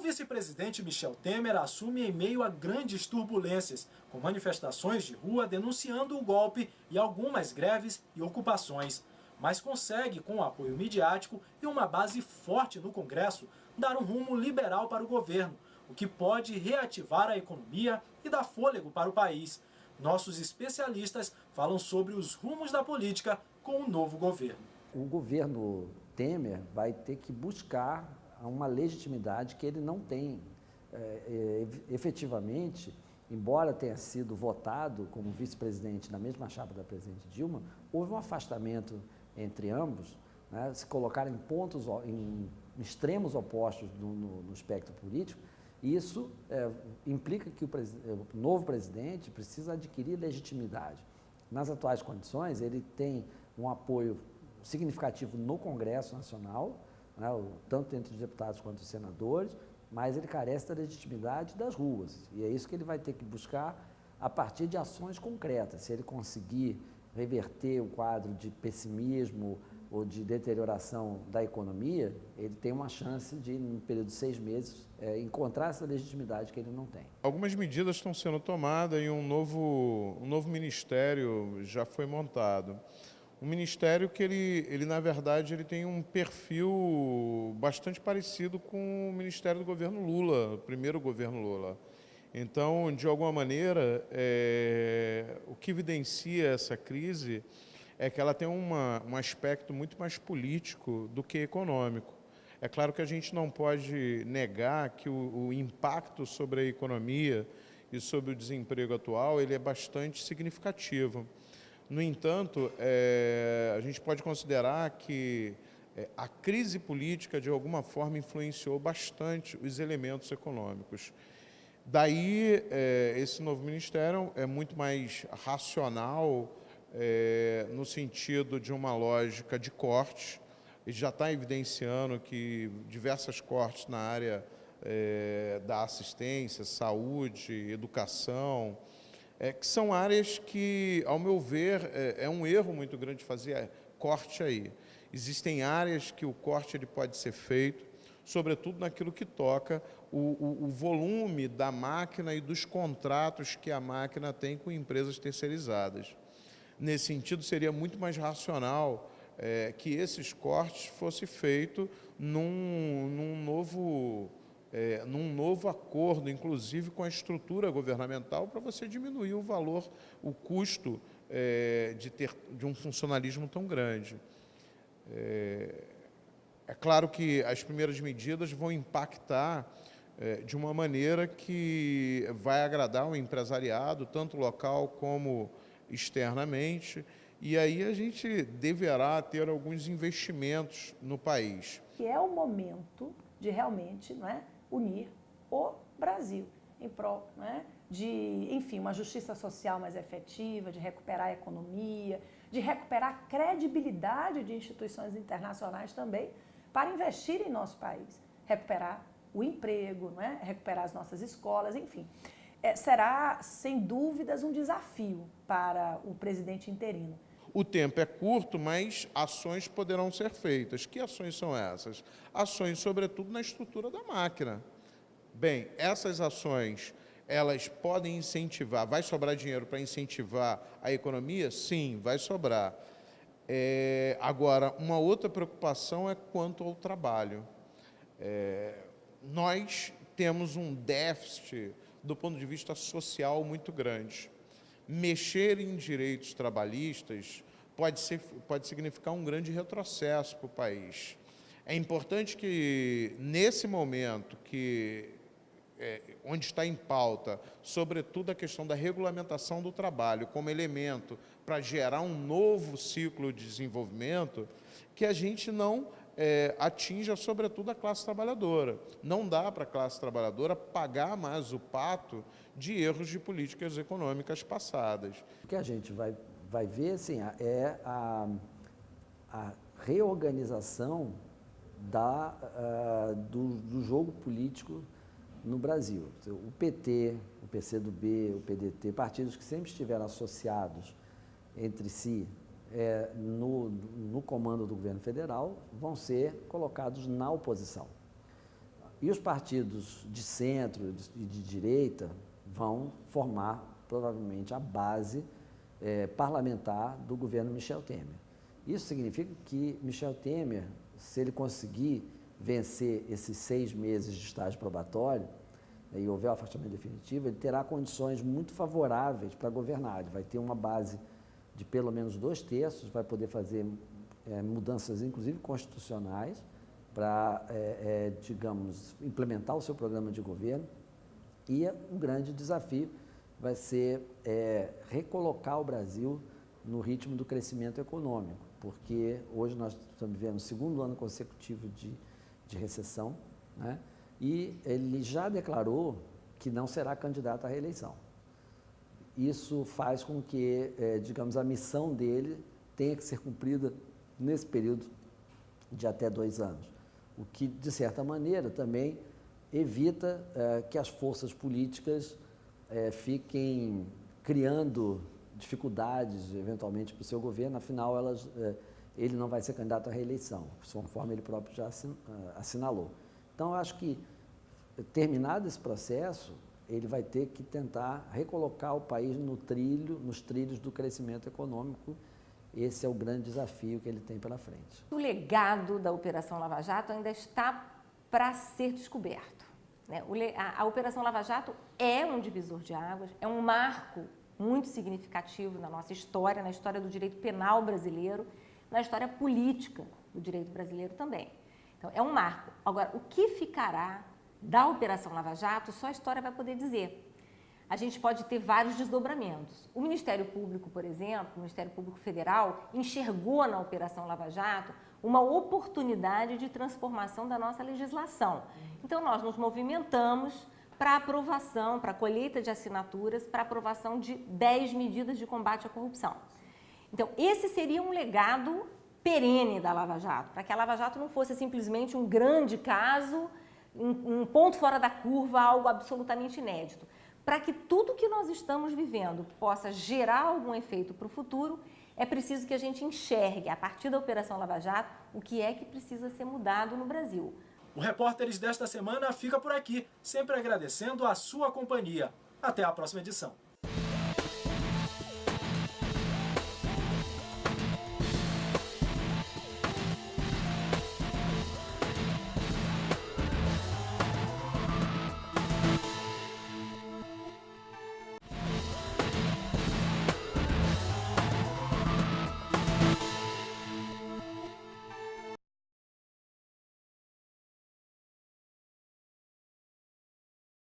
vice-presidente Michel Temer assume em meio a grandes turbulências, com manifestações de rua denunciando o golpe e algumas greves e ocupações. Mas consegue, com o apoio midiático e uma base forte no Congresso, dar um rumo liberal para o governo, o que pode reativar a economia e dar fôlego para o país. Nossos especialistas falam sobre os rumos da política com o novo governo. O governo Temer vai ter que buscar uma legitimidade que ele não tem. Efetivamente, embora tenha sido votado como vice-presidente na mesma chapa da presidente Dilma, houve um afastamento entre ambos, né, se colocaram em pontos, em extremos opostos no espectro político, e isso implica que o novo presidente precisa adquirir legitimidade. Nas atuais condições, ele tem um apoio significativo no Congresso Nacional, né, tanto entre os deputados quanto os senadores, mas ele carece da legitimidade das ruas. E é isso que ele vai ter que buscar a partir de ações concretas. Se ele conseguir reverter o quadro de pessimismo ou de deterioração da economia, ele tem uma chance de, num período de 6 meses, encontrar essa legitimidade que ele não tem. Algumas medidas estão sendo tomadas e um novo ministério já foi montado. Um ministério que ele na verdade, ele tem um perfil bastante parecido com o ministério do governo Lula, o primeiro governo Lula. Então, de alguma maneira, o que evidencia essa crise é que ela tem um aspecto muito mais político do que econômico. É claro que a gente não pode negar que o impacto sobre a economia e sobre o desemprego atual ele é bastante significativo. No entanto, a gente pode considerar que a crise política, de alguma forma, influenciou bastante os elementos econômicos. Daí, esse novo ministério é muito mais racional, no sentido de uma lógica de cortes. Ele já está evidenciando que diversas cortes na área da assistência, saúde, educação, que são áreas que, ao meu ver, é um erro muito grande fazer corte aí. Existem áreas que o corte ele pode ser feito, sobretudo naquilo que toca o volume da máquina e dos contratos que a máquina tem com empresas terceirizadas. Nesse sentido, seria muito mais racional que esses cortes fossem feitos num novo acordo, inclusive com a estrutura governamental, para você diminuir o valor, o custo de um funcionalismo tão grande. É claro que as primeiras medidas vão impactar de uma maneira que vai agradar o empresariado, tanto local como externamente, e aí a gente deverá ter alguns investimentos no país. Que é o momento de realmente, não é, unir o Brasil em prol, não é, de, enfim, uma justiça social mais efetiva, de recuperar a economia, de recuperar a credibilidade de instituições internacionais também para investir em nosso país, recuperar o emprego, não é, recuperar as nossas escolas, enfim. Será, sem dúvidas, um desafio para o presidente interino. O tempo é curto, mas ações poderão ser feitas. Que ações são essas? Ações, sobretudo, na estrutura da máquina. Bem, essas ações, elas podem incentivar, vai sobrar dinheiro para incentivar a economia? Sim, vai sobrar. Agora, uma outra preocupação é quanto ao trabalho. Nós temos um déficit do ponto de vista social muito grande. Mexer em direitos trabalhistas pode significar um grande retrocesso para o país. É importante que, nesse momento, onde está em pauta, sobretudo a questão da regulamentação do trabalho como elemento para gerar um novo ciclo de desenvolvimento, que a gente não atinja, sobretudo, a classe trabalhadora. Não dá para a classe trabalhadora pagar mais o pato de erros de políticas econômicas passadas. O que a gente vai ver assim, é a reorganização do jogo político no Brasil. O PT, o PCdoB, o PDT, partidos que sempre estiveram associados entre si no comando do governo federal, vão ser colocados na oposição. E os partidos de centro e de direita vão formar, provavelmente, a base parlamentar do governo Michel Temer. Isso significa que Michel Temer, se ele conseguir vencer esses 6 meses de estágio probatório e houver o afastamento definitivo, ele terá condições muito favoráveis para governar. Ele vai ter uma base de pelo menos 2/3, vai poder fazer mudanças, inclusive constitucionais, para, digamos, implementar o seu programa de governo. E um grande desafio vai ser recolocar o Brasil no ritmo do crescimento econômico, porque hoje nós estamos vivendo o 2º ano consecutivo de recessão, né? E ele já declarou que não será candidato à reeleição. Isso faz com que, digamos, a missão dele tenha que ser cumprida nesse período de até 2 anos, o que, de certa maneira, também evita que as forças políticas fiquem criando dificuldades, eventualmente, para o seu governo, afinal, ele não vai ser candidato à reeleição, conforme ele próprio já assinalou. Então, eu acho que, terminado esse processo, ele vai ter que tentar recolocar o país nos trilhos do crescimento econômico. Esse é o grande desafio que ele tem pela frente. O legado da Operação Lava Jato ainda está para ser descoberto, né? A Operação Lava Jato é um divisor de águas, é um marco muito significativo na nossa história, na história do direito penal brasileiro, na história política do direito brasileiro também. Então, é um marco. Agora, o que ficará da Operação Lava Jato, só a história vai poder dizer. A gente pode ter vários desdobramentos. O Ministério Público, por exemplo, o Ministério Público Federal, enxergou na Operação Lava Jato uma oportunidade de transformação da nossa legislação. Então, nós nos movimentamos para aprovação, para colheita de assinaturas, para aprovação de 10 medidas de combate à corrupção. Então, esse seria um legado perene da Lava Jato, para que a Lava Jato não fosse simplesmente um grande caso, um ponto fora da curva, algo absolutamente inédito. Para que tudo que nós estamos vivendo possa gerar algum efeito para o futuro, é preciso que a gente enxergue, a partir da Operação Lava Jato, o que é que precisa ser mudado no Brasil. O Repórteres desta semana fica por aqui, sempre agradecendo a sua companhia. Até a próxima edição.